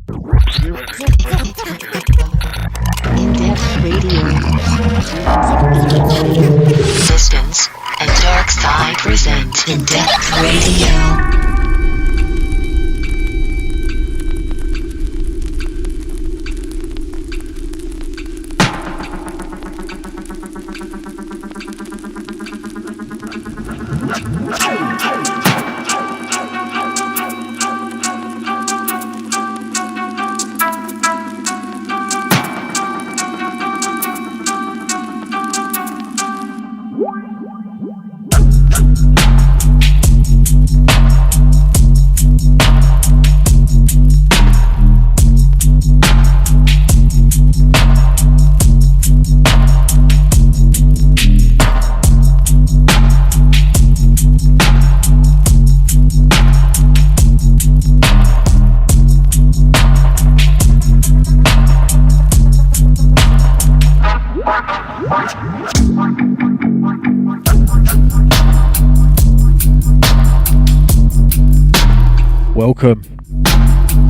Indepth Radio. Distance and Darkside present Indepth Radio.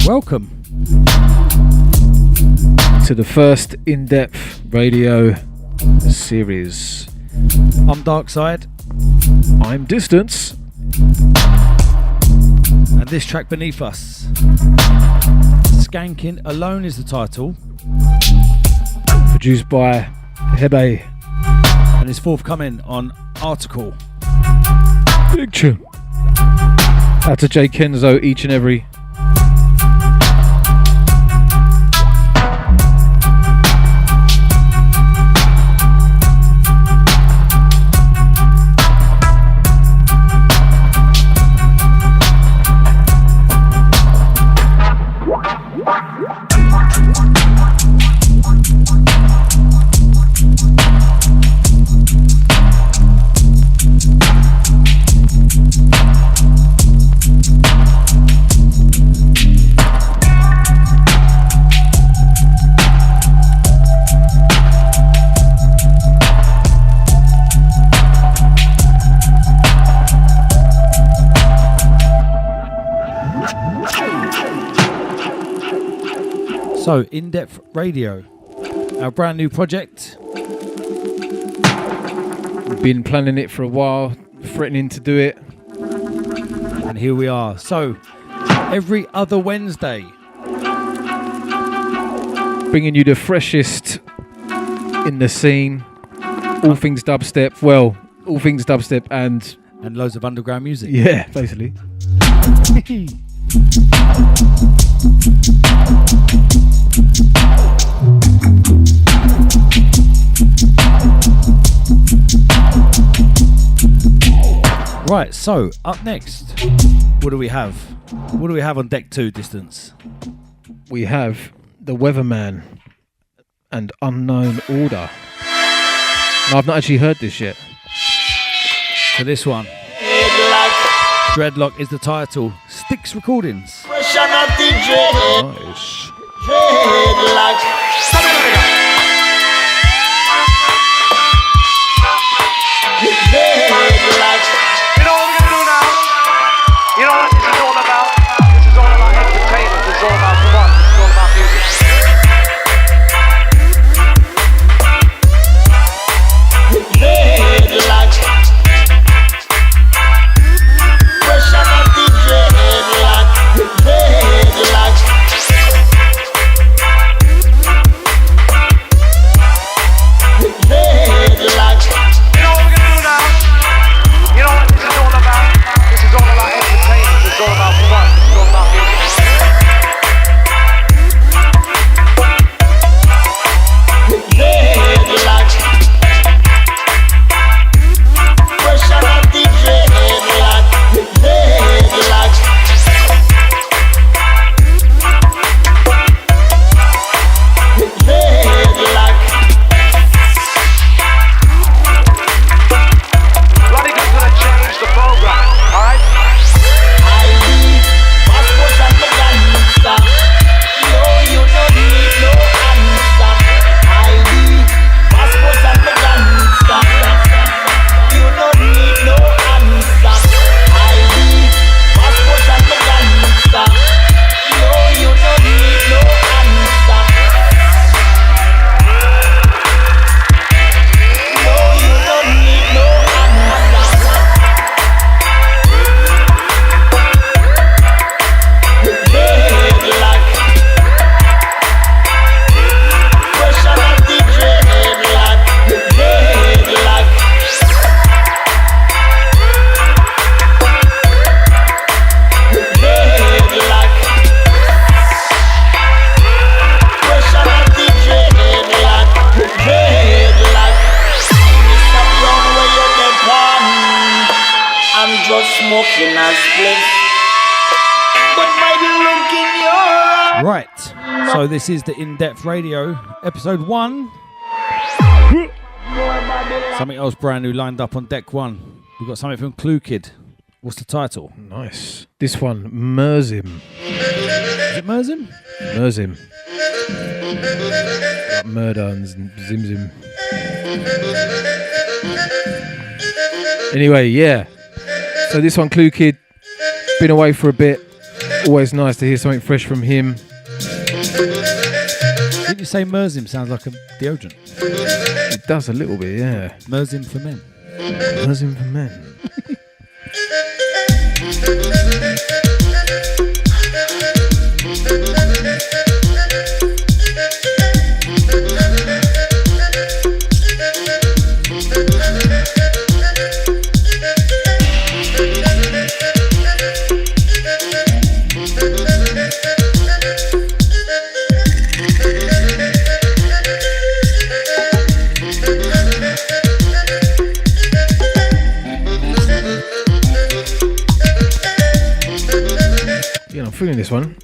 Welcome to the first Indepth Radio series. I'm Darkside. I'm Distance. And this track beneath us, Skanking Alone, is the title. Produced by Hebbe. And is forthcoming on ARTIKAL. Big tune. Out to J-Kenzo each and every. So, Indepth Radio, our brand new project. We've been planning it for a while, threatening to do it. And here we are. So, every other Wednesday, bringing you the freshest in the scene. All things dubstep, well, all things dubstep and loads of underground music. Yeah, basically. Right, so up next, what do we have? What do we have on deck 2, Distance? We have the Wevaman and Unknown Order. And I've not actually heard this yet. So this one, Dreadlock is the title. STYX Recordings. Nice. You know what this is all about? This is all about entertainment, this is all about fun, this is all about music. Headlights. Fresh out of DJ headlights. Headlights. Right, so this is the In-Depth Radio, episode 1. Something else brand new lined up on deck 1. We've got something from Cluekid. What's the title? Nice. This one, Murzim. Is it Murzim? Murzim. Like murder and zim. Anyway, yeah. So this one, Cluekid, been away for a bit. Always nice to hear something fresh from him. Didn't you say Murzim sounds like a deodorant? It does a little bit, yeah. Murzim for men. Murzim for men. I'm feeling this one.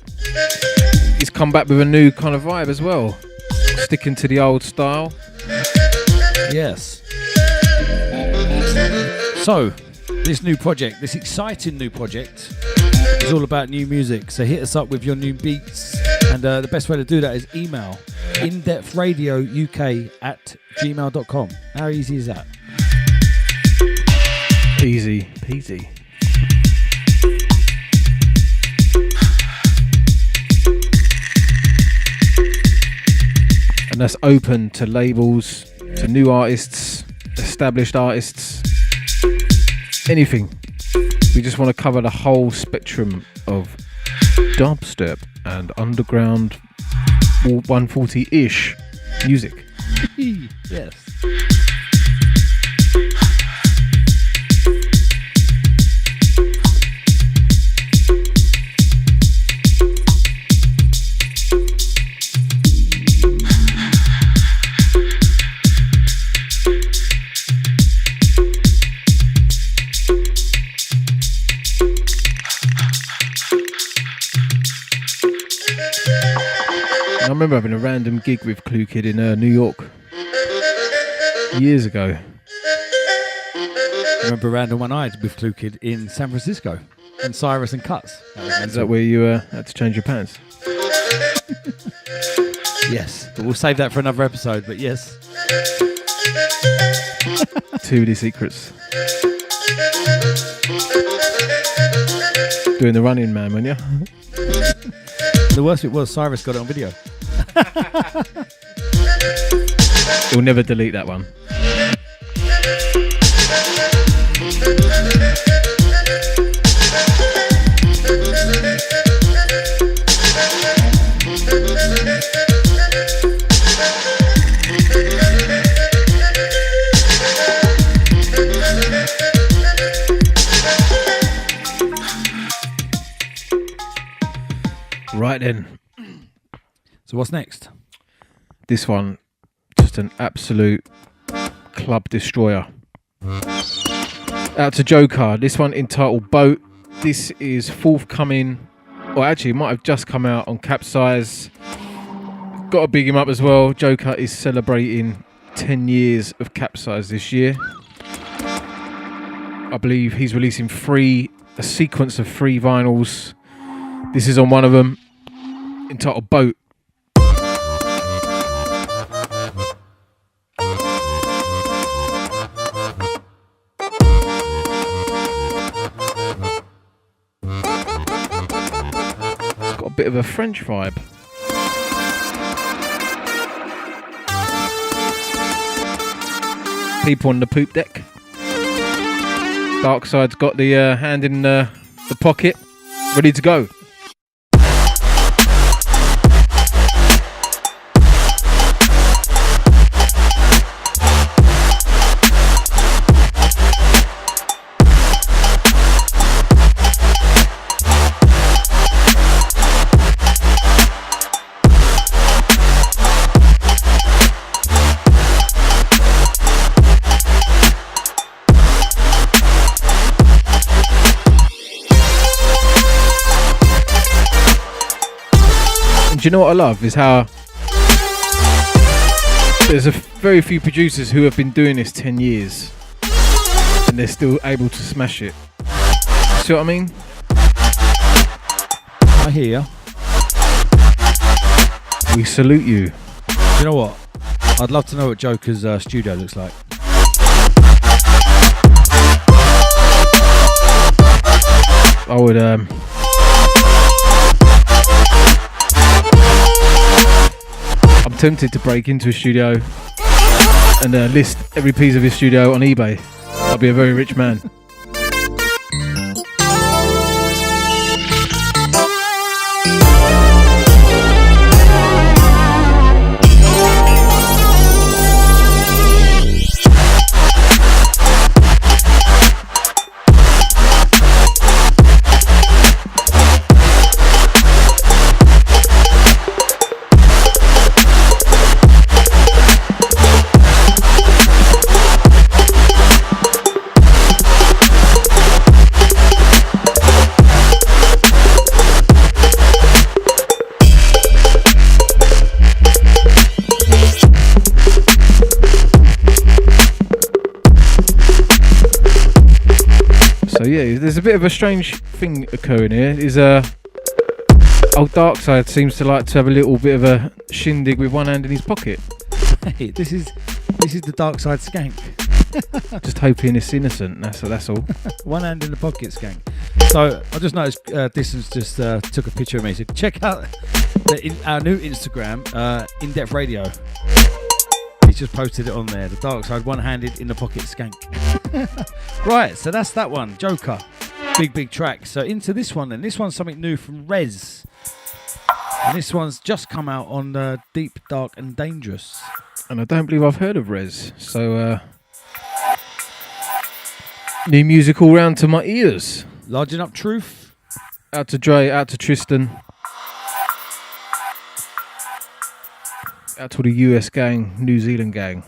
He's come back with a new kind of vibe as well, sticking to the old style. Yes. So, this new project, this exciting new project, is all about new music. So hit us up with your new beats, and the best way to do that is email indepthradiouk@gmail.com. How easy is that? Easy peasy. And that's open to labels, to new artists, established artists, anything. We just want to cover the whole spectrum of dubstep and underground 140-ish music. Yes. I remember having a random gig with Cluekid in New York years ago. I remember a random one I had with Cluekid in San Francisco, and Cyrus and Cuts. Is that where you had to change your pants? Yes, but we'll save that for another episode, but yes. Too many secrets. Doing the running man, weren't you? The worst bit was Cyrus got it on video. We'll never delete that one. Right then. So what's next? This one, just an absolute club destroyer. Out to Joker. This one entitled Boat. This is forthcoming, or actually it might have just come out on KAPSIZE. Got to big him up as well. Joker is celebrating 10 years of KAPSIZE this year. I believe he's releasing a sequence of 3 vinyls. This is on one of them, entitled Boat. It's got a bit of a French vibe. People on the poop deck. Darkside's got the hand in the pocket, ready to go. And do you know what I love is how there's a very few producers who have been doing this 10 years and they're still able to smash it. See what I mean? I hear ya. We salute you. You know what? I'd love to know what Joker's studio looks like. I would I'm tempted to break into a studio and list every piece of his studio on eBay. I'll be a very rich man. So yeah, there's a bit of a strange thing occurring here. Is old Darkside seems to like to have a little bit of a shindig with one hand in his pocket. Hey, this is the Darkside skank. Just hoping it's innocent. That's all. One hand in the pocket skank. So I just noticed Distance just took a picture of me. So check out our new Instagram, Indepth Radio. He's just posted it on there. The Darkside one-handed in the pocket skank. Right, so that's that one. Joker. Big track. So into this one then. This one's something new from Rez. And this one's just come out on Deep, Dark and Dangerous. And I don't believe I've heard of Rez. So new music all round to my ears. Larging Up Truth. Out to Dre, out to Tristan. Out to the US gang, New Zealand gang.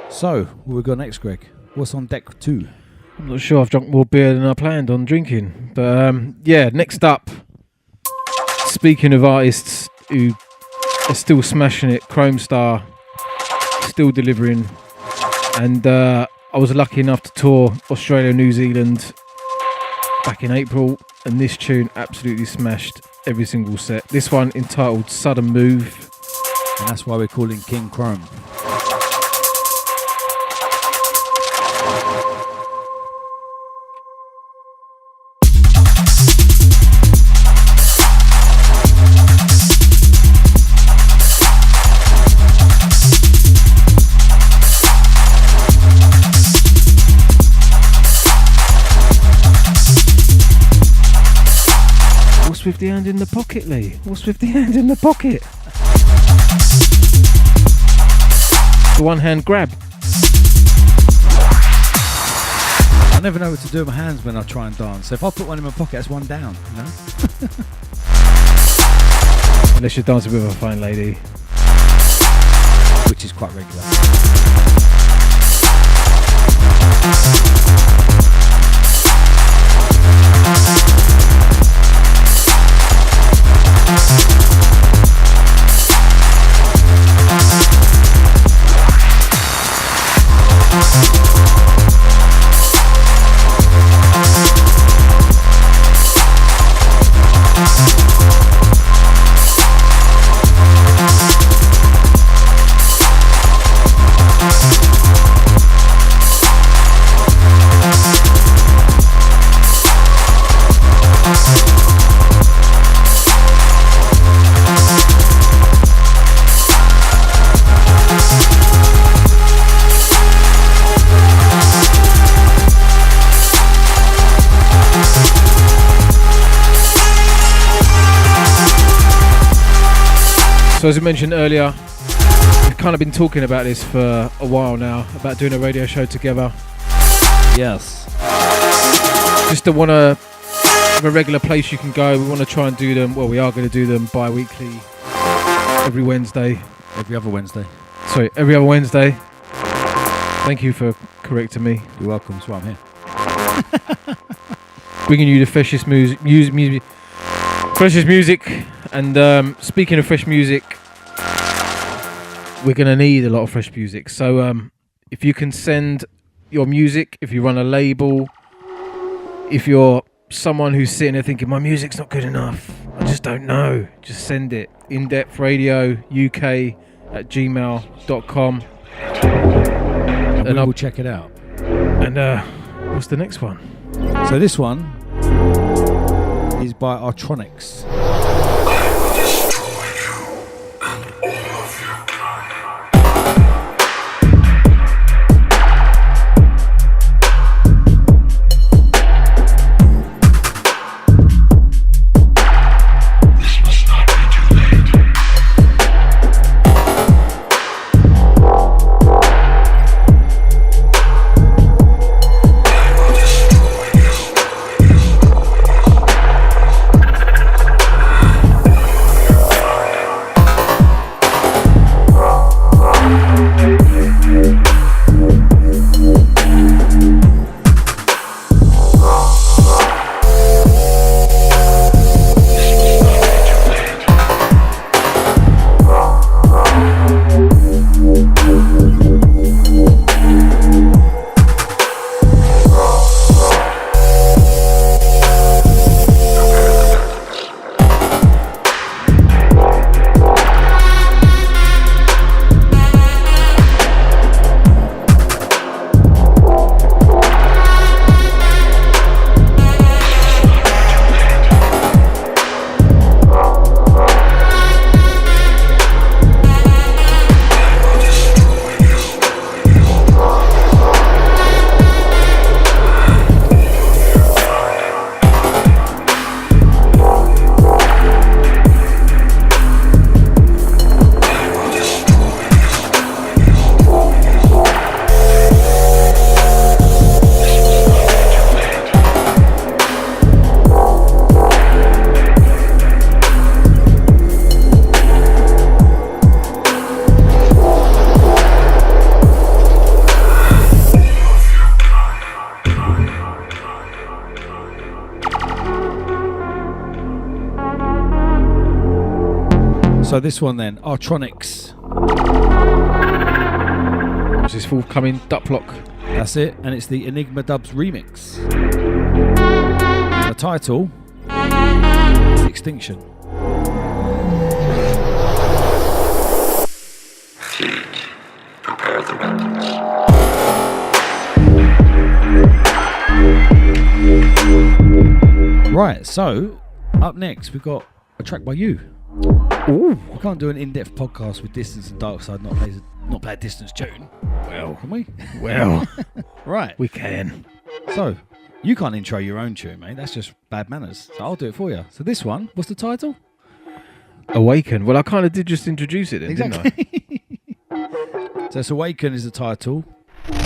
So, what we got next, Greg? What's on deck 2? I'm not sure. I've drunk more beer than I planned on drinking. But yeah, next up, speaking of artists who are still smashing it, Kromestar, still delivering. And I was lucky enough to tour Australia, New Zealand back in April. And this tune absolutely smashed every single set. This one entitled Sudden Move. And that's why we're calling King Chrome. the hand in the pocket, Lee? What's with the hand in the pocket? The one hand grab. I never know what to do with my hands when I try and dance. So if I put one in my pocket, that's one down, you know? Unless you're dancing with a fine lady. Which is quite regular. So as I mentioned earlier, we've kind of been talking about this for a while now, about doing a radio show together. Yes. Just to want to have a regular place you can go. We want to try and do them, well, we are going to do them bi-weekly, every Wednesday. Every other Wednesday. Sorry, every other Wednesday. Thank you for correcting me. You're welcome, that's why I'm here. Bringing you the freshest music. Freshest music. And speaking of fresh music, we're going to need a lot of fresh music. So if you can send your music, if you run a label, if you're someone who's sitting there thinking, my music's not good enough, I just don't know, just send it. indepthradiouk@gmail.com. And I will check it out. And what's the next one? So this one is by ARTRONIKS. So this one then, ARTRONIKS. Which is forthcoming DUPLOC. That's it, and it's the Enigma Dubs remix. The title is Extinction. Fleet, prepare the weapons. Right, so up next we've got a track by you. Ooh. We can't do an in-depth podcast with Distance and Darkside, not play a Distance tune. Well, can we? Well, right. we can. So, You can't intro your own tune, mate. That's just bad manners. So I'll do it for you. So this one, what's the title? Awaken. Well, I kind of did just introduce it then, Exactly. didn't I? So it's Awaken is the title.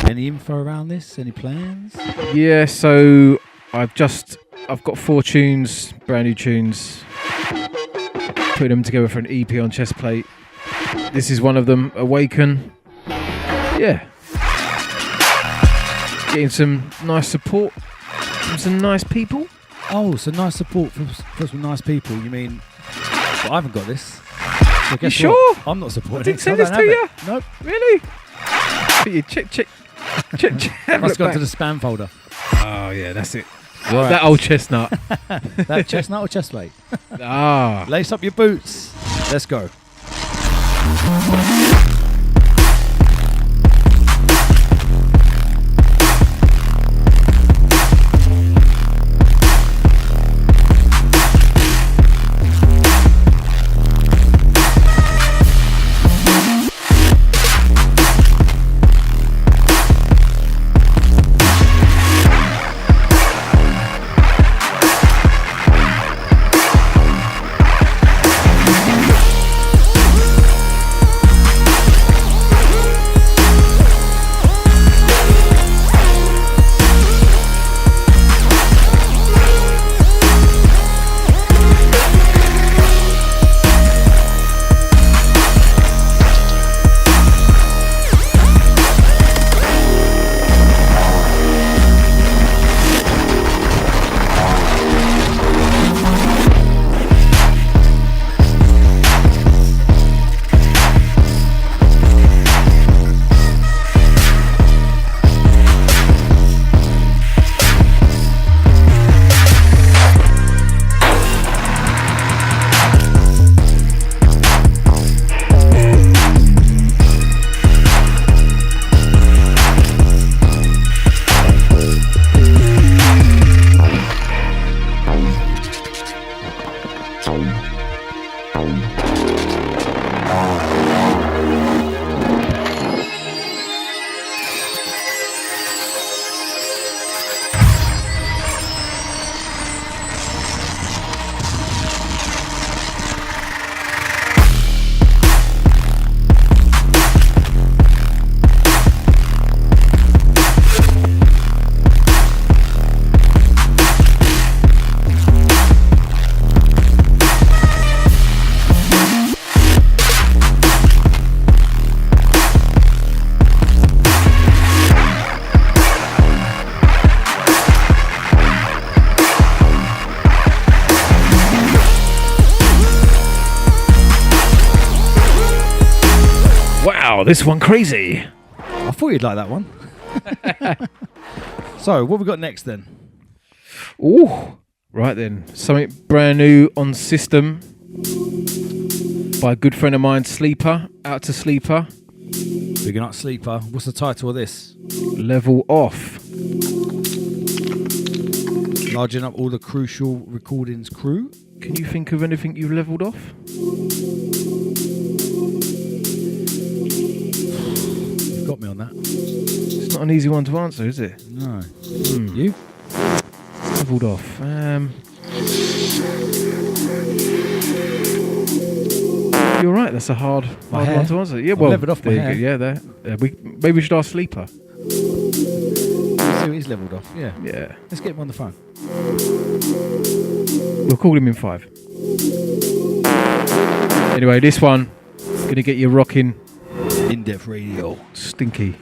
Any info around this? Any plans? Yeah, so I've got 4 tunes, brand new tunes. Putting them together for an EP on CHESTPLATE. This is one of them, Awaken. Yeah. Getting some nice support from some nice people. Oh, so nice support from some nice people. You mean, well, I haven't got this. So guess sure? What? I'm not supporting I didn't it. send I this don't to have you. it. Nope. Really? But you check. Must have gone to the spam folder. Oh, yeah, that's it. Right. That old chestnut. That chestnut or CHESTPLATE? Ah. Lace up your boots. Let's go. This one crazy. I thought you'd like that one. So, what have we got next then? Ooh. Right then. Something brand new on system by a good friend of mine, Sleeper. Out to Sleeper. Big up Sleeper. What's the title of this? Level Off. Larging up all the crucial recordings crew. Can you think of anything you've leveled off? You've got me on that. It's not an easy one to answer, is it? No. You? Leveled off. You're right. That's a hard one to answer. Yeah, well, leveled off my hair. Yeah, there. Maybe we should ask Sleeper. See what he's levelled off. Yeah. Yeah. Let's get him on the phone. We'll call him in 5. Anyway, this one gonna get you rocking. Indepth Radio. Stinky.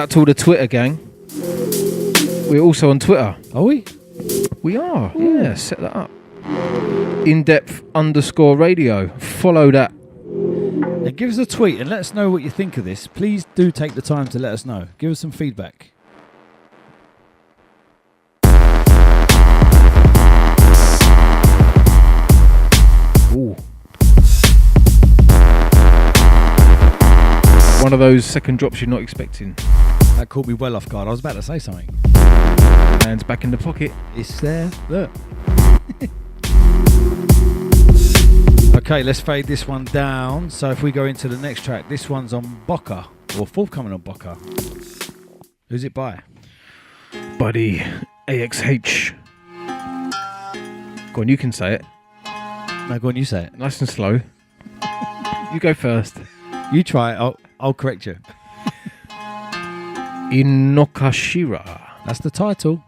out to all the Twitter gang. We're also on Twitter. Are we? We are. Ooh. Yeah, set that up. Indepth_radio. Follow that. And give us a tweet and let us know what you think of this. Please do take the time to let us know. Give us some feedback. Ooh. One of those second drops you're not expecting. That caught me well off guard. I was about to say something. Hands back in the pocket. It's there. Look. Okay, let's fade this one down. So if we go into the next track, this one's on BOKA, or forthcoming on BOKA. Who's it by? Buddy AXH. Go on, you can say it. No, go on, you say it. Nice and slow. You go first. You try it. I'll correct you. Inokashira. That's the title.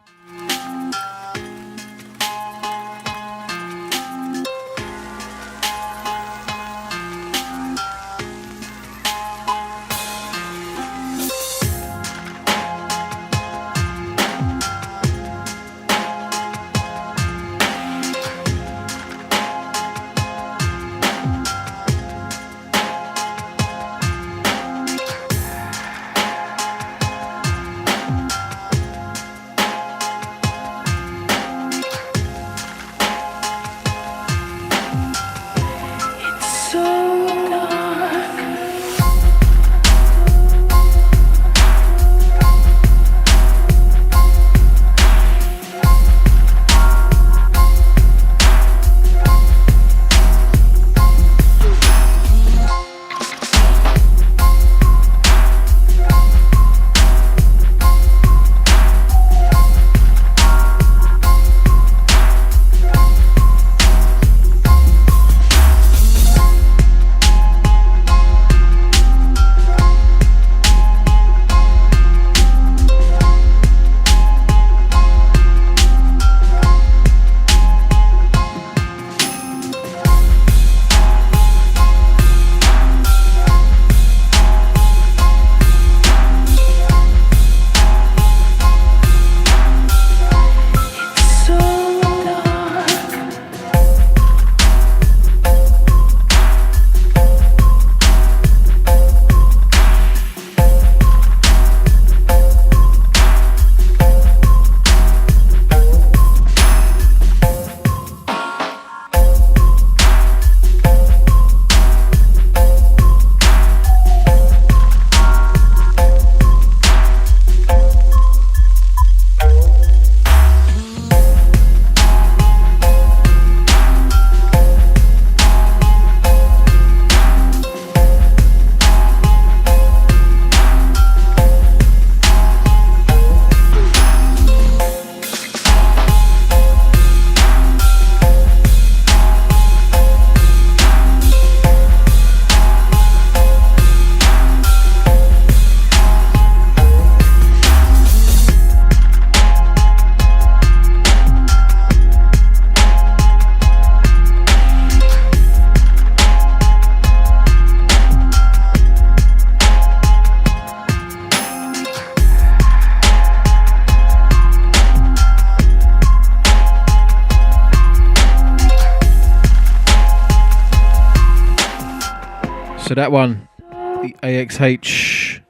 So that one, the AXH.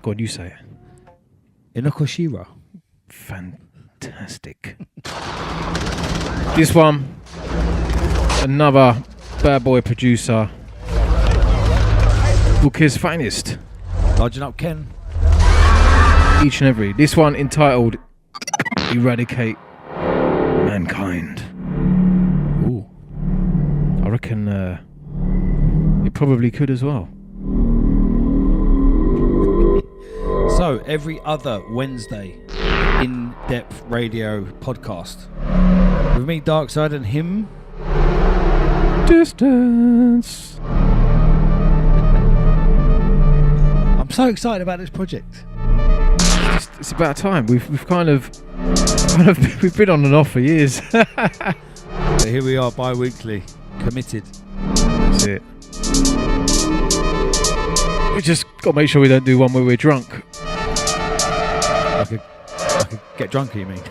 Go on, you say it. Inokashira. Fantastic. This one, another bad boy producer. Bukez Finezt. Dodging up Ken. Each and every. This one entitled Eradicate Mankind. Ooh. I reckon it probably could as well. So every other Wednesday, In-Depth Radio podcast with me, Darkside, and him, Distance. I'm so excited about this project. It's about time. We've kind of we've been on and off for years. But here we are, bi-weekly, committed. That's it. We just got to make sure we don't do one where we're drunk. could get drunker, you mean?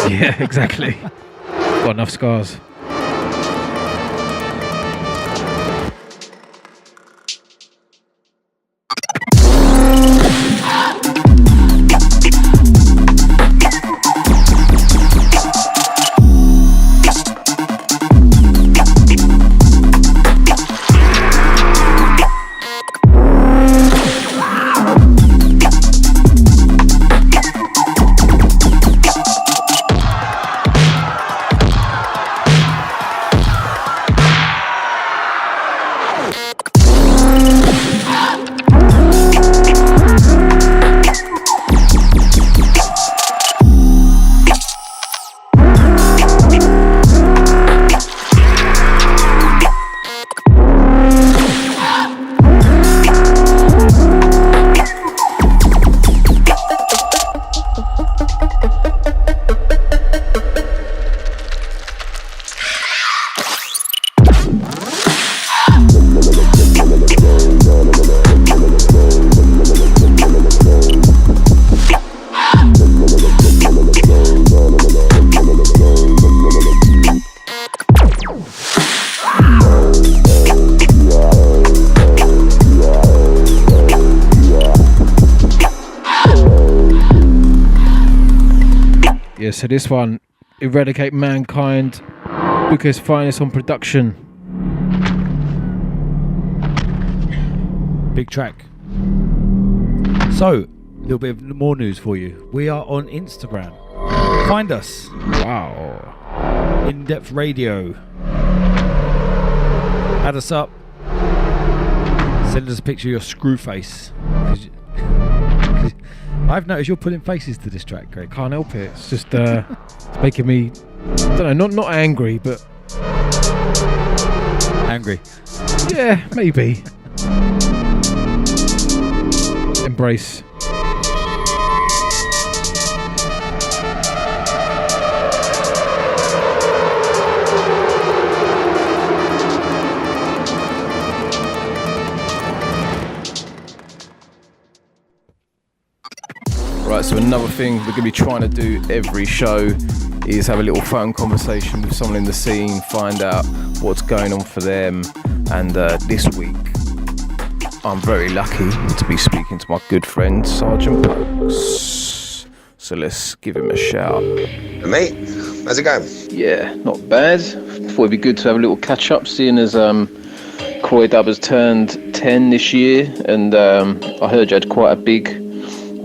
Yeah, exactly. Got enough scars. So this one, Eradicate Mankind, Bukez Finezt on production. Big track. So, a little bit of more news for you. We are on Instagram. Find us. Wow. Indepth Radio. Add us up. Send us a picture of your screw face. I've noticed you're putting faces to this track, Greg. Can't help it. It's just it's making me, I don't know, not angry, but angry. Yeah, maybe. Embrace. Right, so another thing we're going to be trying to do every show is have a little phone conversation with someone in the scene, find out what's going on for them. And this week, I'm very lucky to be speaking to my good friend, Sgt Pokes. So let's give him a shout. Hey mate, how's it going? Yeah, not bad. Thought it'd be good to have a little catch up, seeing as Koi Dub has turned 10 this year, and I heard you had quite a big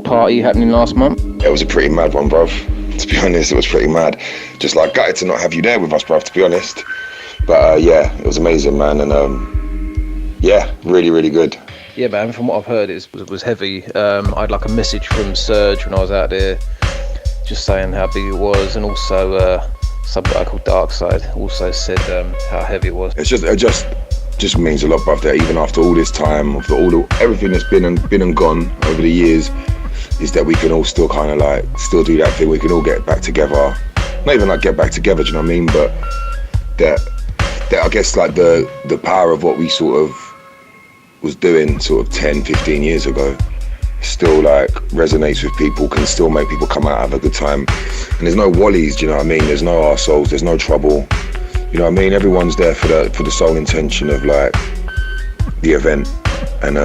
party happening last month. It was a pretty mad one, bruv. To be honest, it was pretty mad. Just like gutted to not have you there with us, bruv, to be honest. But yeah, it was amazing, man, and yeah, really, really good. Yeah, man, from what I've heard, it was heavy. I had like a message from Serge when I was out there, just saying how big it was, and also some guy called Darkside also said how heavy it was. It just means a lot, bruv, that even after all this time, after everything that's been and gone over the years, is that we can all still kind of like still do that thing. We can all get back together, not even like get back together, do you know what I mean? But that I guess like the power of what we sort of was doing sort of 10, 15 years ago still like resonates with people, can still make people come out, have a good time. And there's no wallies, do you know what I mean? There's no arseholes, there's no trouble. You know what I mean? Everyone's there for the sole intention of like the event. And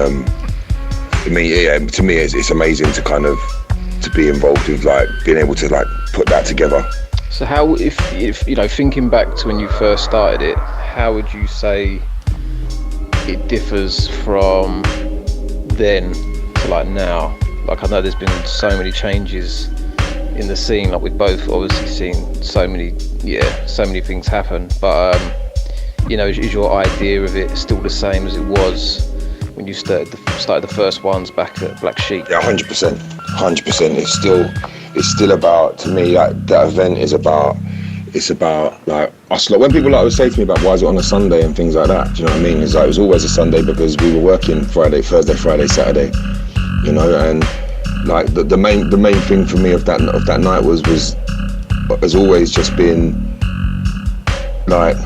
to me, it's amazing to kind of to be involved with like being able to like put that together. So how, if you know, thinking back to when you first started it, how would you say it differs from then to like now? Like I know there's been so many changes in the scene, like we've both obviously seen so many things happen, but you know, is your idea of it still the same as it was when you started the first ones back at Black Sheep? Yeah, 100%. It's still about, to me, like that event is about, it's about like us. Like when people like would say to me about why is it on a Sunday and things like that, do you know what I mean? It's like it was always a Sunday because we were working Friday, Thursday, Friday, Saturday, you know. And like the main thing for me of that night has always just been like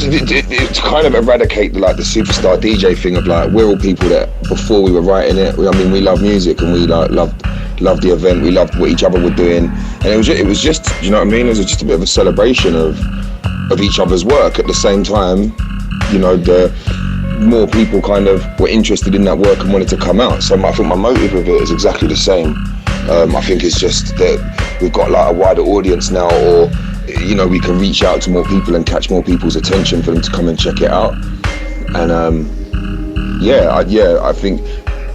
it's kind of eradicate like the superstar DJ thing of like we're all people that before we were writing it, I mean we love music and we like loved loved the event, we loved what each other were doing, and it was just, you know what I mean? It was just a bit of a celebration of each other's work. At the same time, you know, the more people kind of were interested in that work and wanted to come out. So I think my motive of it is exactly the same. I think it's just that we've got like a wider audience now, or you know, we can reach out to more people and catch more people's attention for them to come and check it out. And I think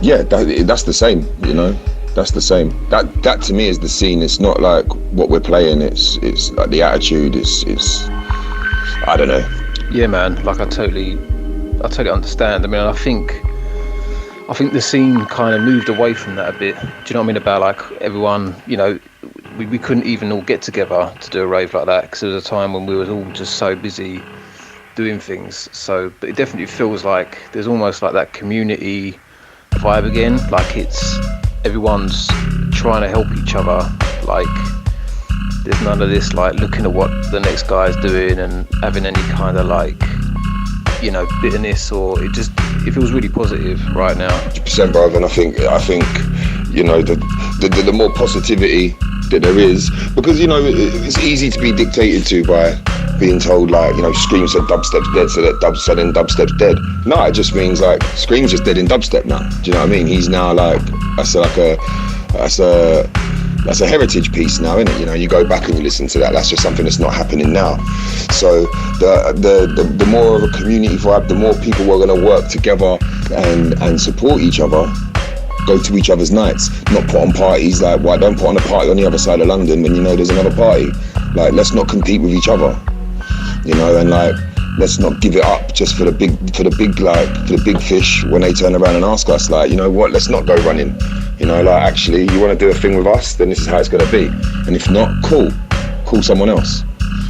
that's the same, you know. That's the same. That to me is the scene. It's not like what we're playing. It's like the attitude. It's I don't know. Yeah, man. Like I totally understand. I mean, I think the scene kind of moved away from that a bit. Do you know what I mean? About like everyone, you know, we couldn't even all get together to do a rave like that because there was a time when we were all just so busy doing things. So, but it definitely feels like there's almost like that community vibe again. Like it's everyone's trying to help each other. Like there's none of this like looking at what the next guy's doing and having any kind of like, you know, bitterness, or it feels really positive right now. 100%, brother. And I think you know, the more positivity that there is, because you know it's easy to be dictated to by being told like, you know, Scream said dubstep's dead, so that dubstep's dead. No, it just means like Scream's just dead in dubstep now. Do you know what I mean? He's now like that's a heritage piece now, isn't it? You know, you go back and you listen to that. That's just something that's not happening now. So the more of a community vibe, the more people are going to work together and support each other. Go to each other's nights, not put on parties. Like, why don't put on a party on the other side of London when you know there's another party? Like, let's not compete with each other, you know, and like, let's not give it up just for the big fish when they turn around and ask us, like, you know what, let's not go running. You know, like, actually, you want to do a thing with us, then this is how it's going to be. And if not, call someone else.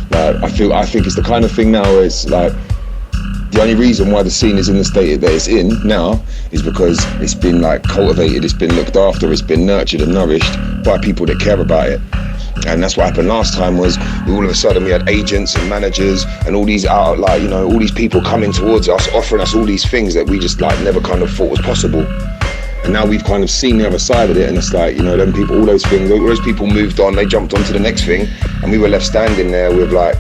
Like, I think it's the kind of thing now where it's like, the only reason why the scene is in the state that it's in now is because it's been like cultivated, it's been looked after, it's been nurtured and nourished by people that care about it. And that's what happened last time, was all of a sudden we had agents and managers and all these all these people coming towards us, offering us all these things that we just like never kind of thought was possible. And now we've kind of seen the other side of it, and it's like, you know, them people, all those people moved on, they jumped on to the next thing, and we were left standing there with like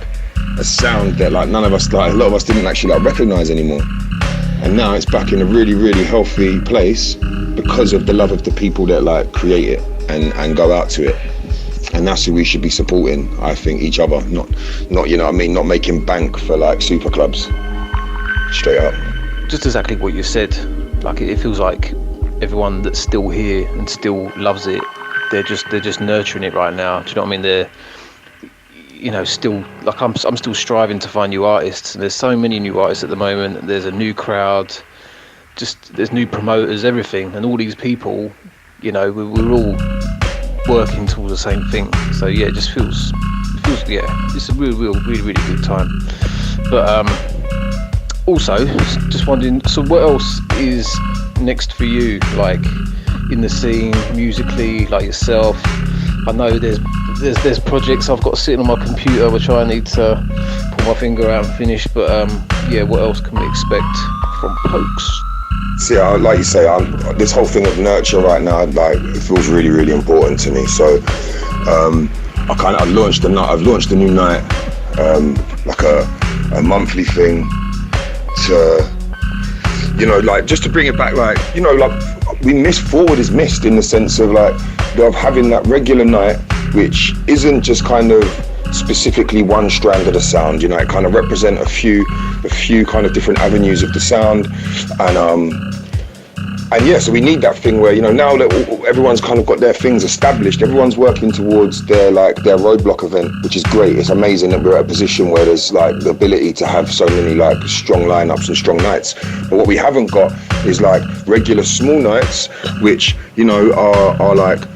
a sound that like none of us, like a lot of us didn't actually like recognize anymore. And now it's back in a really, really healthy place because of the love of the people that like create it and go out to it. And that's who we should be supporting, I think, each other, not you know what I mean, not making bank for like super clubs. Straight up. Just exactly what you said. Like it feels like everyone that's still here and still loves it, they're just nurturing it right now. Do you know what I mean? They're, you know, still like I'm still striving to find new artists, and there's so many new artists at the moment. There's a new crowd, there's new promoters, everything, and all these people, you know, we're all working towards the same thing. So yeah, it just feels yeah, it's a really good time. But also just wondering, so what else is next for you, like in the scene musically, like yourself? I know there's projects I've got sitting on my computer which I need to pull my finger out and finish, but yeah, what else can we expect from Pokes? See, like you say, this whole thing of nurture right now, like, it feels really, really important to me. So I've launched a new night, like a monthly thing to, you know, like, just to bring it back, like, you know, like, Forward is missed in the sense of like of having that regular night, which isn't just kind of specifically one strand of the sound. You know, it kind of represent a few kind of different avenues of the sound, and yeah, so we need that thing where, you know, now that everyone's kind of got their things established, everyone's working towards their roadblock event, which is great. It's amazing that we're at a position where there's like the ability to have so many like strong lineups and strong nights. But what we haven't got is like regular small nights, which, you know, are like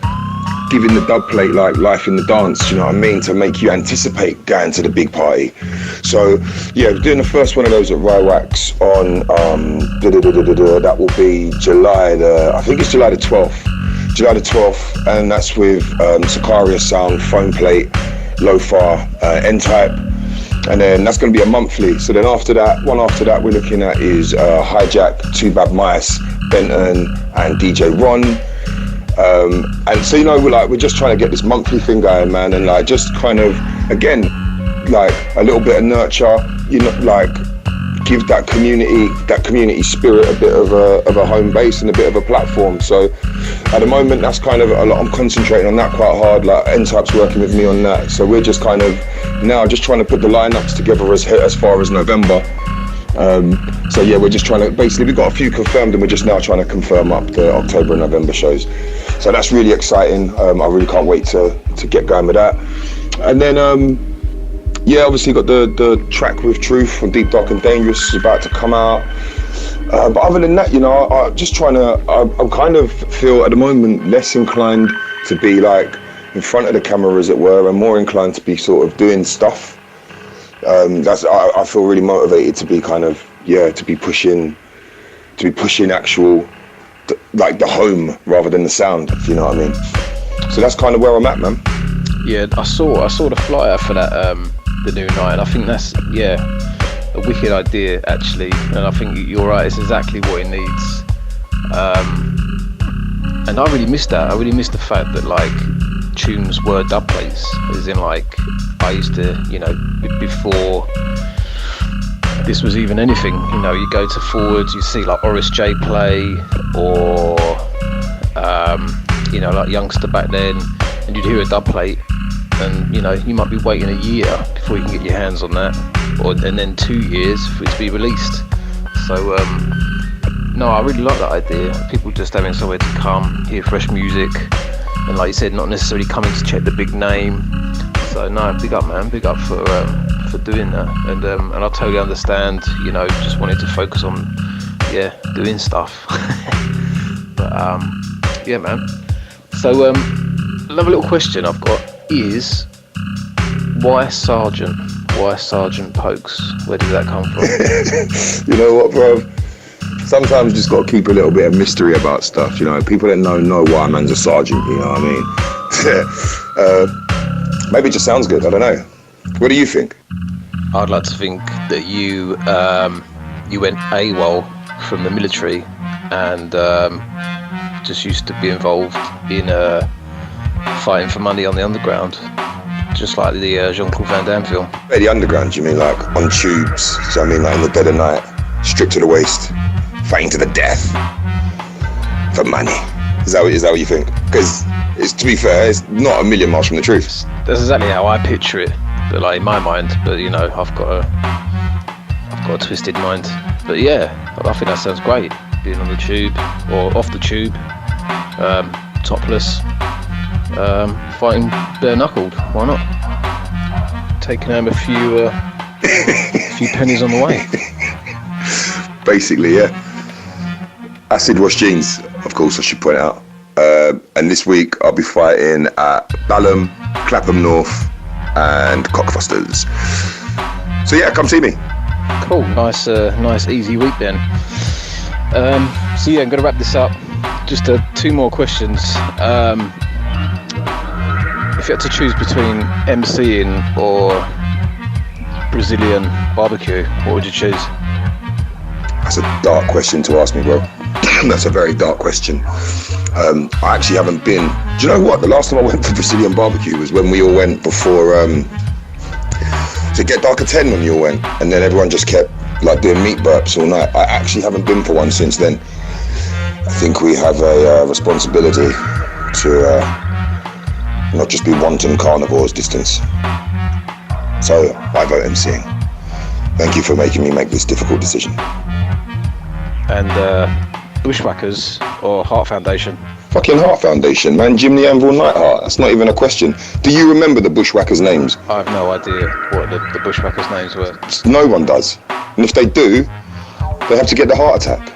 giving the dub plate like life in the dance, you know what I mean, to make you anticipate going to the big party. So yeah, we're doing the first one of those at Rywax on that will be July the 12th, and that's with Sicaria Sound, Foam Plate, Lo-Fi, N-Type, and then that's going to be a monthly. So then after that we're looking at is Hijack, Two Bad Mice, Benton and DJ Ron. And so, we're just trying to get this monthly thing going, man, and like just kind of, again, like a little bit of nurture, give that community spirit a bit of a home base and a bit of a platform. So at the moment, that's kind of a lot. I'm concentrating on that quite hard. Like N-Type's working with me on that. So we're just kind of now just trying to put the lineups together as far as November. So yeah, we're just trying to, basically we've got a few confirmed and we're just now trying to confirm up the October and November shows. So that's really exciting. I really can't wait to get going with that. And then obviously got the track with Truth from Deep, Dark and Dangerous is about to come out. But other than that, I just trying to, I kind of feel at the moment less inclined to be like in front of the camera, as it were, and more inclined to be sort of doing stuff. I feel really motivated to be kind of, to be pushing actual, like the home rather than the sound, if you know what I mean. So that's kind of where I'm at, man. Yeah, I saw the flyer for that, the new night, and I think that's, a wicked idea actually, and I think you're right, it's exactly what it needs. And I really missed that. I really missed the fact that like tunes were dub plates, as in like I used to, before this was even anything, you go to Forwards, you see like Oris J play, or like Youngster back then, and you'd hear a dub plate, and you might be waiting a year before you can get your hands on that, and then 2 years for it to be released. So no, I really like that idea. People just having somewhere to come, hear fresh music, and like you said, not necessarily coming to check the big name. So no, big up, man, big up for doing that. And I totally understand, just wanting to focus on doing stuff. But yeah, man. So another little question I've got is, why Sergeant? Why Sgt Pokes? Where did that come from? You know what, bro? Sometimes you just got to keep a little bit of mystery about stuff, People that know why man's a sergeant, you know what I mean? Maybe it just sounds good, I don't know. What do you think? I'd like to think that you went AWOL from the military and just used to be involved in fighting for money on the underground, just like the Jean-Claude Van Damme film. Hey, the underground, you mean like on tubes? So I mean like in the dead of night, stripped to the waist, fighting to the death for money. Is that what you think? Because to be fair, it's not a million miles from the truth. That's exactly how I picture it, but like in my mind. But I've got a twisted mind. But yeah, I think that sounds great. Being on the tube or off the tube, topless, fighting bare knuckled. Why not? Taking home a few pennies on the way. Basically, yeah. Acid wash jeans, of course, I should point out. And this week I'll be fighting at Balham, Clapham North, and Cockfosters. So yeah, come see me. Cool, nice easy week then. So yeah, I'm gonna wrap this up. Just 2 more questions. If you had to choose between MCing or Brazilian barbecue, what would you choose? That's a dark question to ask me, bro. That's a very dark question. I actually haven't been. Do you know what? The last time I went for Brazilian barbecue was when we all went before to Get Dark at 10 when you all went, and then everyone just kept like doing meat burps all night. I actually haven't been for one since then. I think we have a responsibility to not just be wanton carnivores, distance. So I vote MCing. Thank you for making me make this difficult decision. And Bushwhackers or Heart Foundation? Fucking Heart Foundation, man. Jim the Anvil Nightheart. That's not even a question. Do you remember the Bushwhackers' names? I have no idea what the Bushwhackers' names were. No one does. And if they do, they have to get the heart attack.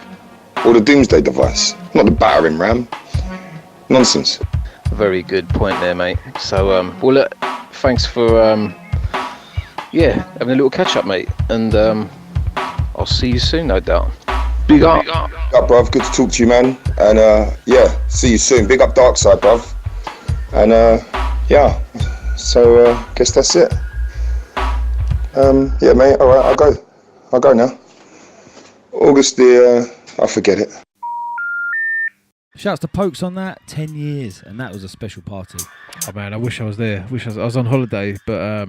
Or the doomsday device. Not the battering ram. Nonsense. Very good point there, mate. So, well, look, thanks for, having a little catch-up, mate. And I'll see you soon, no doubt. Big up. Big up, bruv. Good to talk to you, man. And, see you soon. Big up Darkside, bruv. And, so, guess that's it. Yeah, mate. All right, I'll go now. August I forget it. Shouts to Pokes on that. 10 years, and that was a special party. Oh man, I wish I was there. I was on holiday, but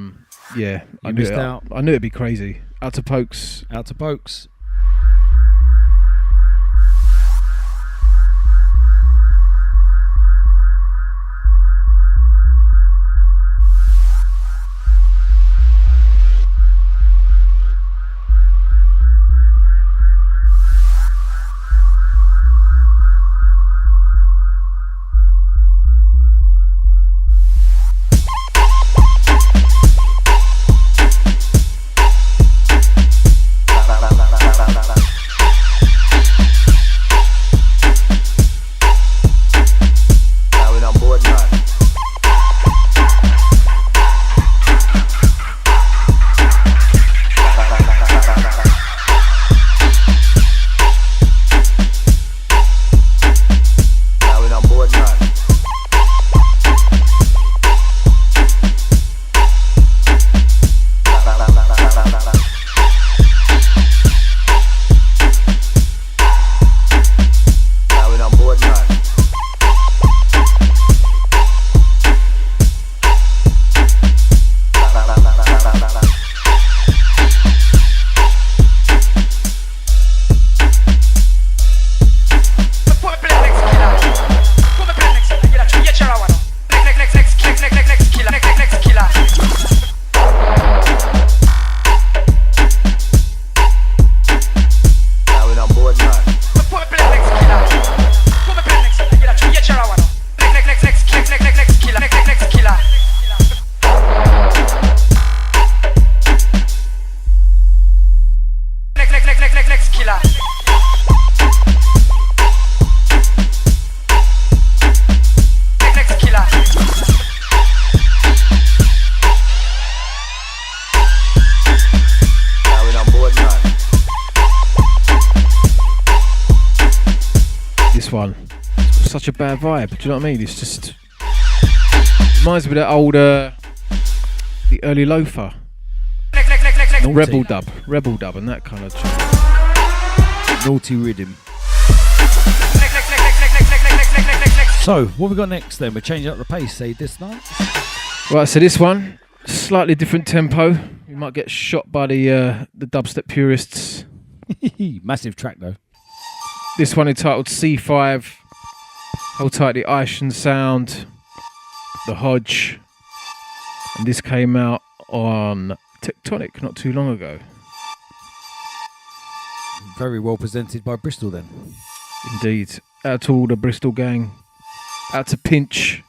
yeah, You missed out. I knew it'd be crazy. Out to Pokes. Out to Pokes. One. Such a bad vibe, do you know what I mean? It's just reminds me of that old the early loafer. Rebel dub and that kind of tune. Naughty rhythm. So, what we got next then? We're changing up the pace, say this night. Right, so this one, slightly different tempo. You might get shot by the dubstep purists. Massive track though. This one entitled C5. Hold tight, the Ishan sound, the Hodge, and this came out on TECTONIC not too long ago. Very well presented by Bristol then. Indeed. Out to all the Bristol gang. Out to Pinch,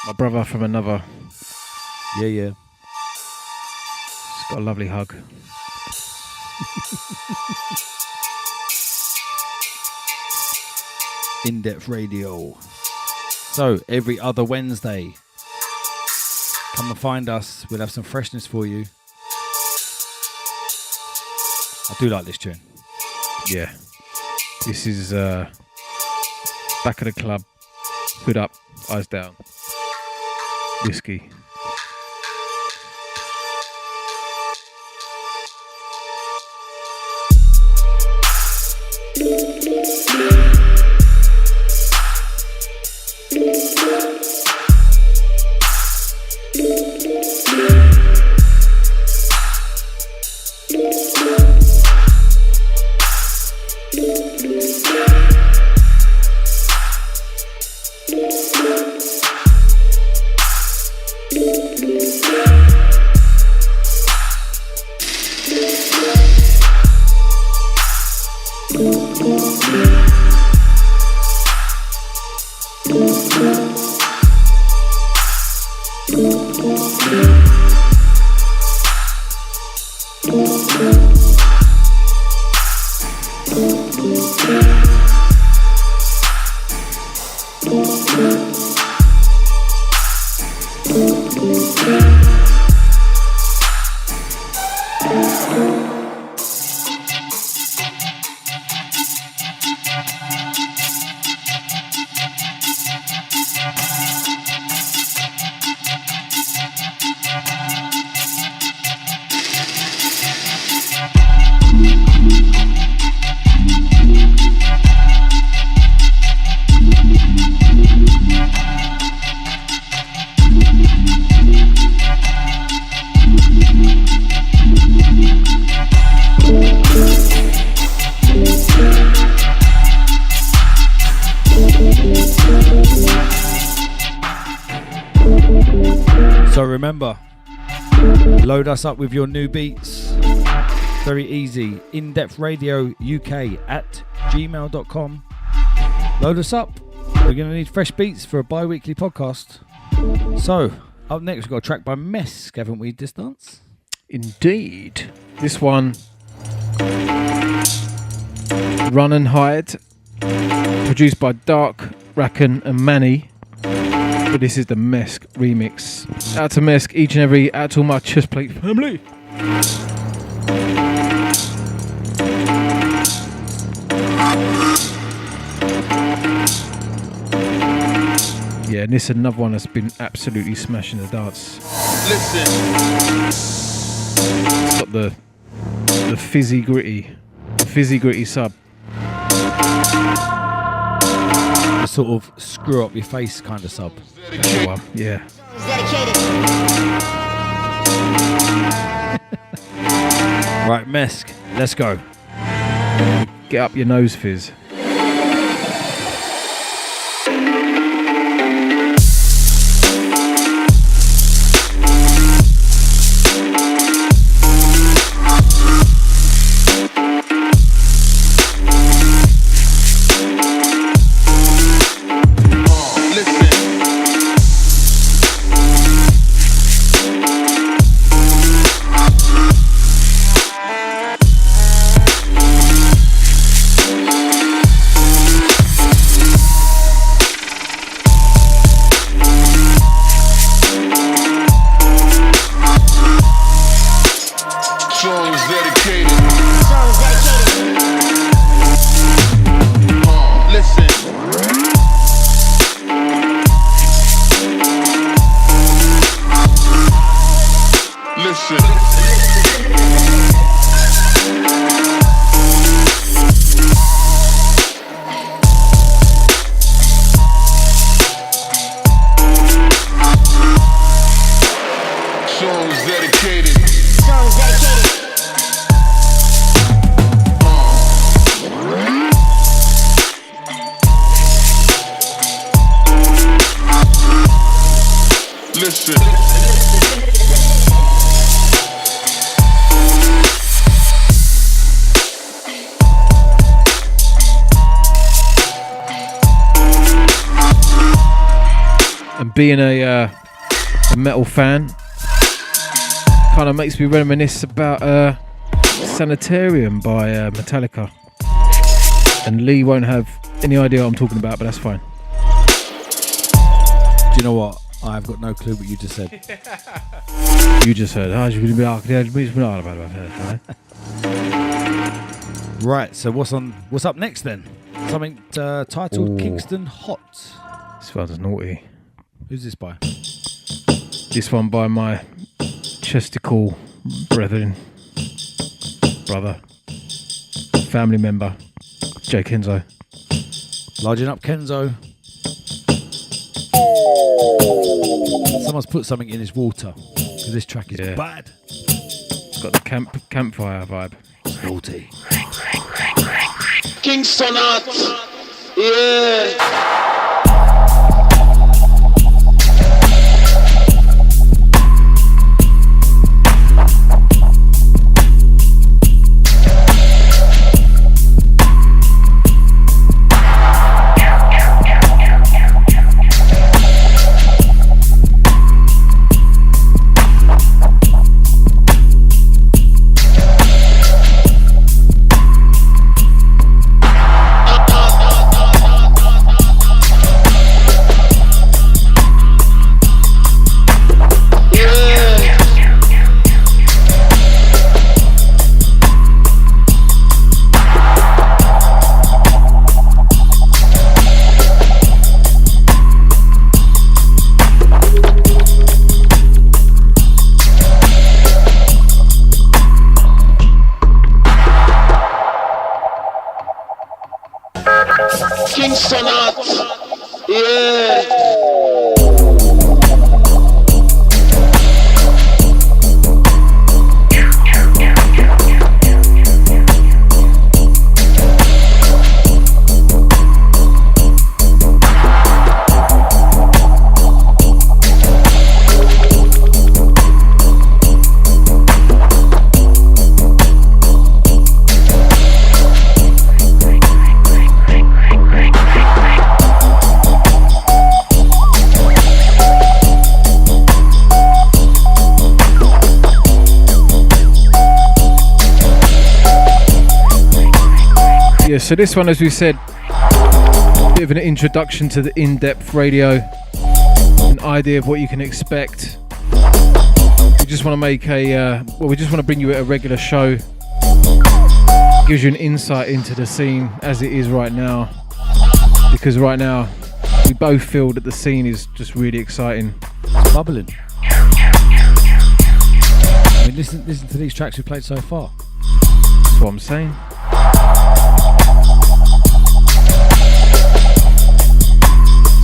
my brother from another. Yeah. He's got a lovely hug. Indepth Radio. So every other Wednesday, come and find us. We'll have some freshness for you. I do like this tune. Yeah. This is back of the club, hood up, eyes down, whiskey. Remember, load us up with your new beats. Very easy. indepthradiouk@gmail.com. Load us up. We're going to need fresh beats for a bi-weekly podcast. So, up next we've got a track by Mesk, haven't we, Distance? Indeed. This one, Run and Hide, produced by Dark, Racken and Manny. But this is the Mesk remix. Out to Mesk, each and every, out to all my CHESTPLATE family. Yeah, and this is another one that's been absolutely smashing the dance. Listen. It's got the fizzy gritty sub. The sort of screw up your face kind of sub. Yeah. Right, Mesk, let's go. Get up your nose, Fizz. Being a metal fan kind of makes me reminisce about Sanitarium by Metallica, and Lee won't have any idea what I'm talking about, but that's fine. Do you know what? I've got no clue what you just said. You just heard. Right, so what's up next then? Something titled Kingston Hot. This one's naughty. Who's this by? This one by my chesticle brother, family member, J-Kenzo. Larging up Kenzo. Someone's put something in his water, because this track is bad. It's got the campfire vibe. It's naughty. Kingston Hot. Yeah. Yeah, so this one, as we said, a bit of an introduction to the Indepth radio, an idea of what you can expect. We just want to make we just want to bring you a regular show. Gives you an insight into the scene as it is right now. Because right now, we both feel that the scene is just really exciting. It's bubbling. I mean, listen to these tracks we played so far. That's what I'm saying.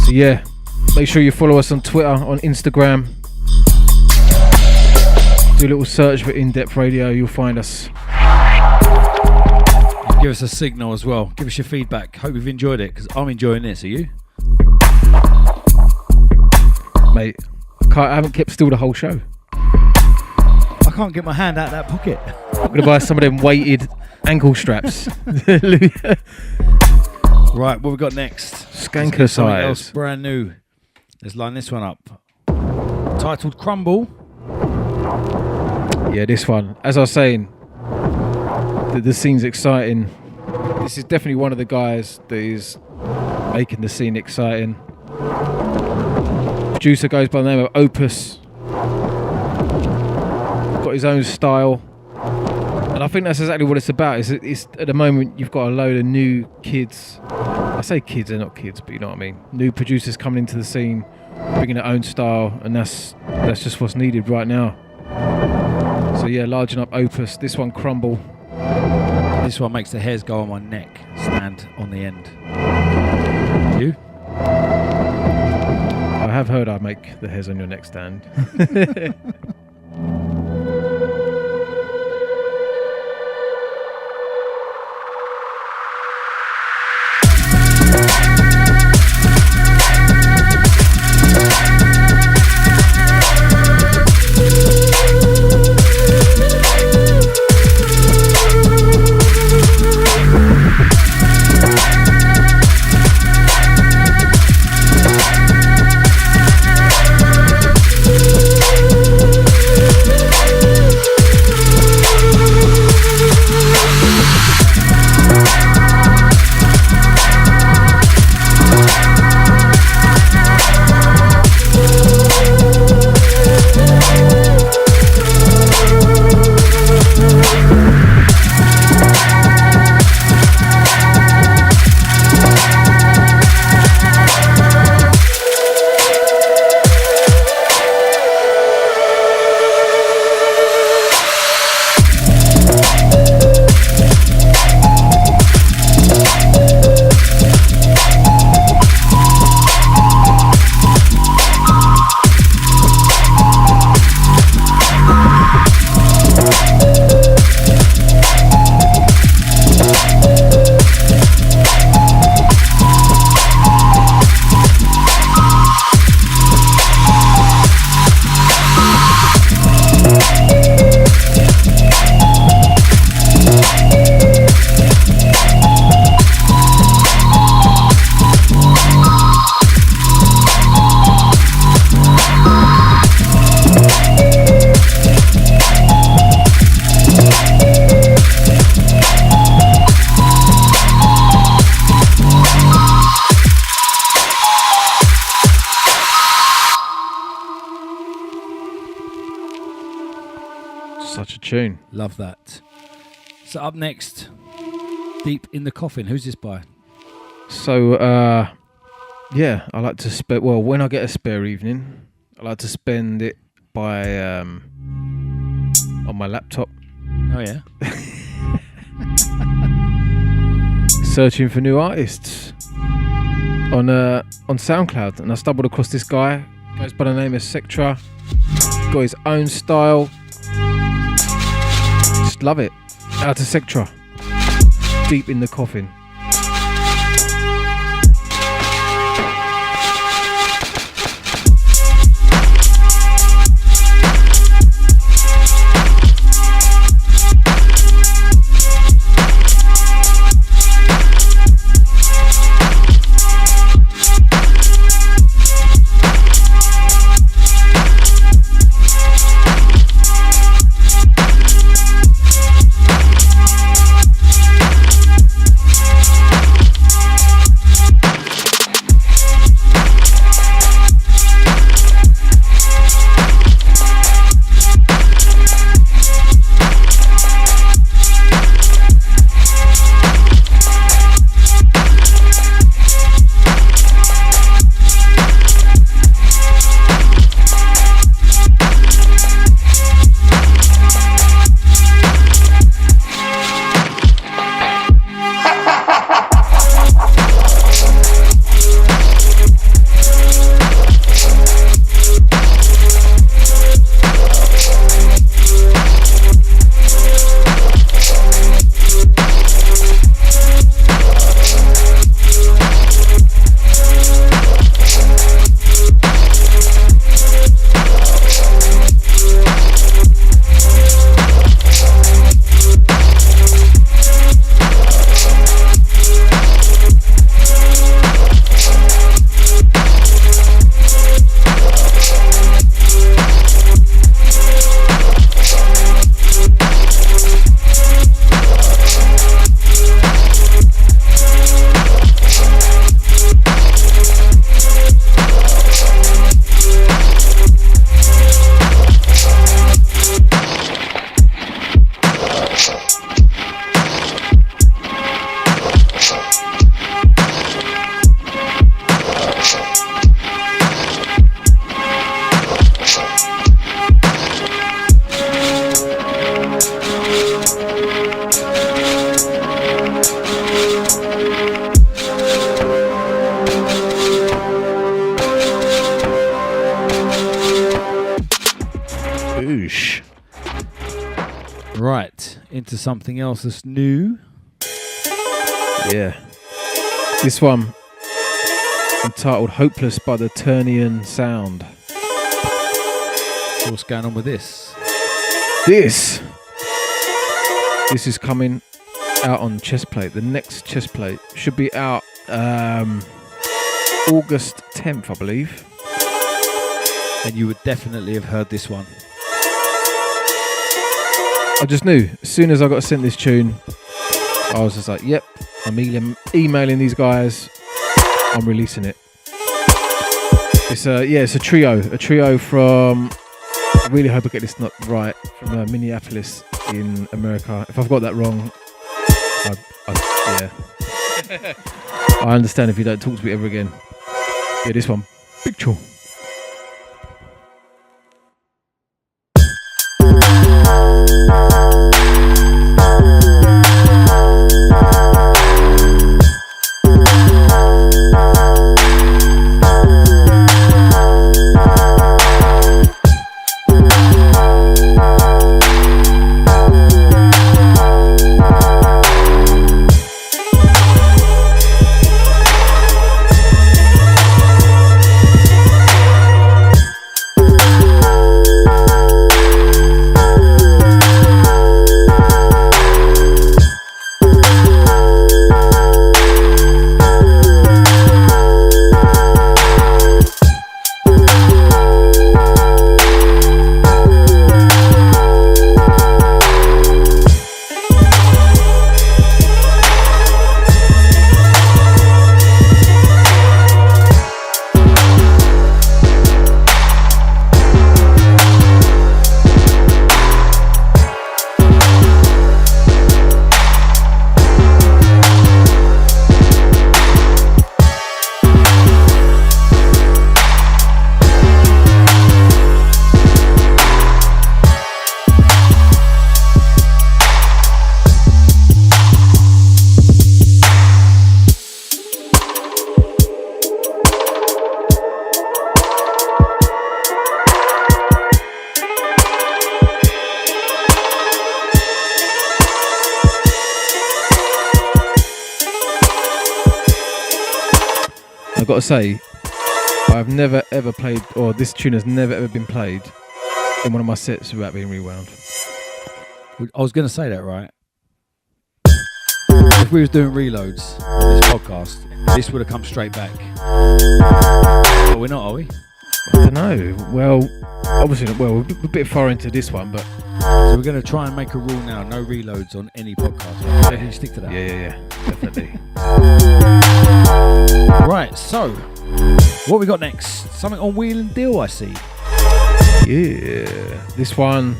So yeah, make sure you follow us on Twitter, on Instagram. Do a little search for Indepth Radio, you'll find us. Give us a signal as well. Give us your feedback. Hope you've enjoyed it, because I'm enjoying this. Are you? Mate, I haven't kept still the whole show. I can't get my hand out of that pocket. I'm going to buy some of them weighted ankle straps. Right, what we got next? Skanker size. Brand new. Let's line this one up. Titled Crumble. Yeah, this one. As I was saying, the scene's exciting. This is definitely one of the guys that is making the scene exciting. Producer goes by the name of Opus. Got his own style. And I think that's exactly what it's about. It's at the moment you've got a load of new kids. I say kids, they're not kids, but you know what I mean. New producers coming into the scene, bringing their own style, and that's just what's needed right now. So yeah, largen up Opus. This one, Crumble. This one makes the hairs go on my neck stand on the end. You? I have heard I make the hairs on your neck stand. Tune. Love that. So up next, Deep in the Coffin. Who's this by? So yeah, I like to spend, well, when I get a spare evening, I like to spend it by on my laptop. Oh yeah. Searching for new artists on SoundCloud, and I stumbled across this guy. Goes by the name of Sectra. Got his own style. Just love it. Out to Sectra. Deep in the Coffin. Right, into something else that's new. Yeah. This one, entitled Hopeless by the Turnian Sound. What's going on with this? This is coming out on CHESTPLATE. The next CHESTPLATE should be out August 10th, I believe. And you would definitely have heard this one. I just knew. As soon as I got sent this tune, I was just like, yep, I'm emailing these guys. I'm releasing it. It's a trio from, I really hope I get this not right, from Minneapolis in America. If I've got that wrong, yeah. I understand if you don't talk to me ever again. Yeah, this one, big tune. I've got to say, I've never ever played, or this tune has never ever been played in one of my sets without being rewound. I was going to say that, right? If we was doing reloads on this podcast, this would have come straight back. But we're not, are we? I don't know. Well, obviously, we're a bit far into this one, but... So we're going to try and make a rule now, no reloads on any podcast. Right? Definitely stick to that. Yeah, definitely. Right, so, what we got next? Something on Wheel and Deal, I see. Yeah, this one,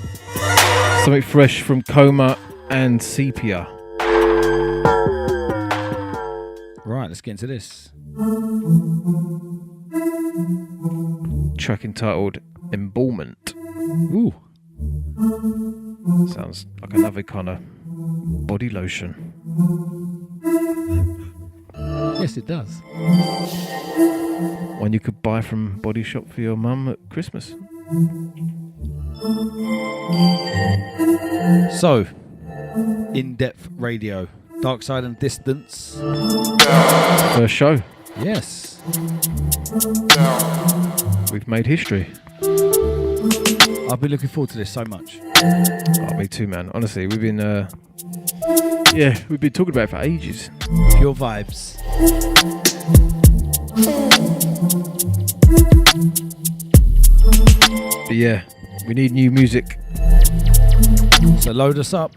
something fresh from Coma and Sepia. Right, let's get into this. Track entitled Embalmment. Ooh. Sounds like another kind of body lotion. Yes, it does. One you could buy from Body Shop for your mum at Christmas. So, Indepth Radio, Darkside and Distance. First show. Yes. We've made history. I've been looking forward to this so much. Oh, me too, man. Honestly, we've been talking about it for ages. Pure vibes. But yeah, we need new music. So load us up.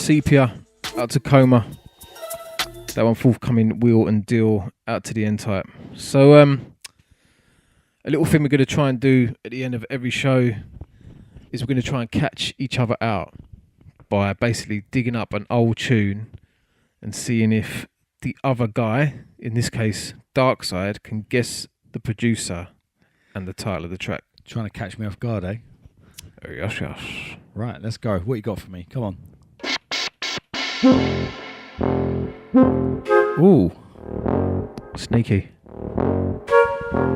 Sepia, out to Coma. That one forthcoming, Wheel and Deal, out to the N-Type. So a little thing we're going to try and do at the end of every show is we're going to try and catch each other out by basically digging up an old tune and seeing if the other guy, in this case Darkside, can guess the producer and the title of the track. Trying to catch me off guard, eh? Oh, yes, yes. Right, let's go. What you got for me? Come on. Ooh. Sneaky.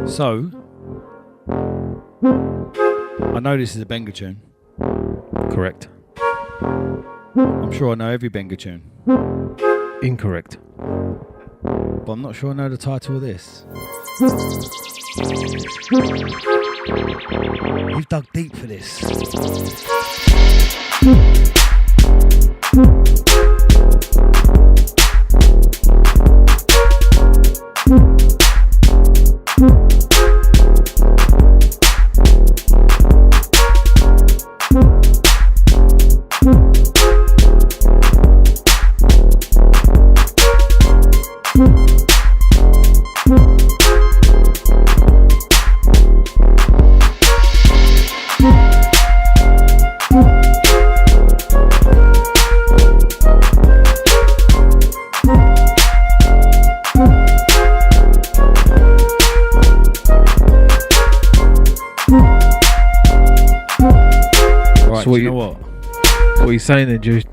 So, I know this is a Benga tune. Correct. I'm sure I know every Benga tune. Incorrect. But I'm not sure I know the title of this. You've dug deep for this. So you know what? What are you saying then, Jude?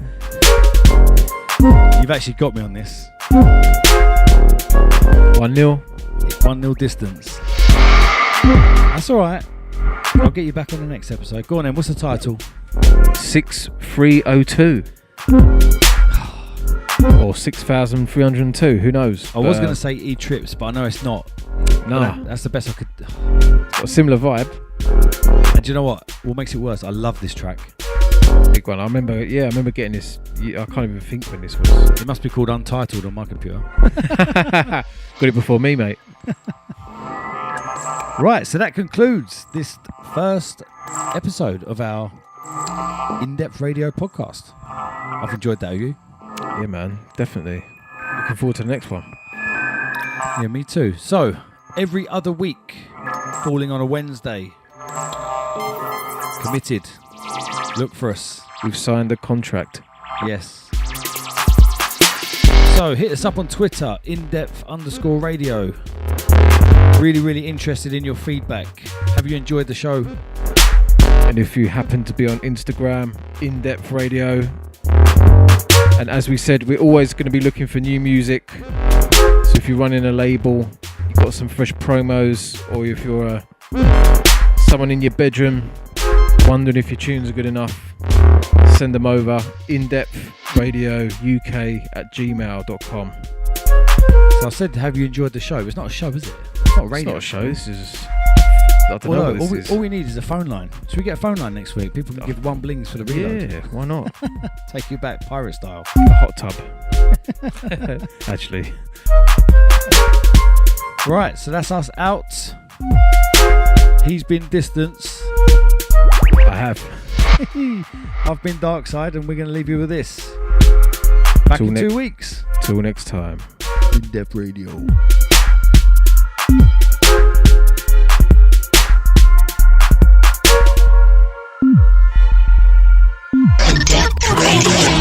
You've actually got me on this. 1-0. 1-0 distance. That's alright. I'll get you back on the next episode. Go on then, what's the title? 6302. Or 6302, who knows? I was going to say E-Trips, but I know it's not. No. That's the best I could. It's got a similar vibe. And do you know what? What makes it worse? I love this track. Big one. I remember getting this. I can't even think when this was. It must be called Untitled on my computer. Got it before me, mate. Right, so that concludes this first episode of our In-Depth Radio podcast. I've enjoyed that, have you? Yeah, man, definitely. Looking forward to the next one. Yeah, me too. So, every other week, falling on a Wednesday. Committed. Look for us. We've signed a contract. Yes. So, hit us up on Twitter, Indepth_radio. Really, really interested in your feedback. Have you enjoyed the show? And if you happen to be on Instagram, In-Depth Radio. And as we said, we're always going to be looking for new music. So if you're running a label, you've got some fresh promos, or if you're someone in your bedroom wondering if your tunes are good enough, send them over. indepthradiouk@gmail.com. So I said, have you enjoyed the show? It's not a show, is it? It's not a radio. It's not a show. This is. I don't Well, know. no, all we need is a phone line. Should we get a phone line next week? People can give one blings for the reload. Yeah, why not? Take you back pirate style. A hot tub. Actually. Right, so that's us out. He's been Distance. I have. I've been Darkside, and we're going to leave you with this. Back in 2 weeks. Till next time. In-Depth Radio. In-Depth Radio.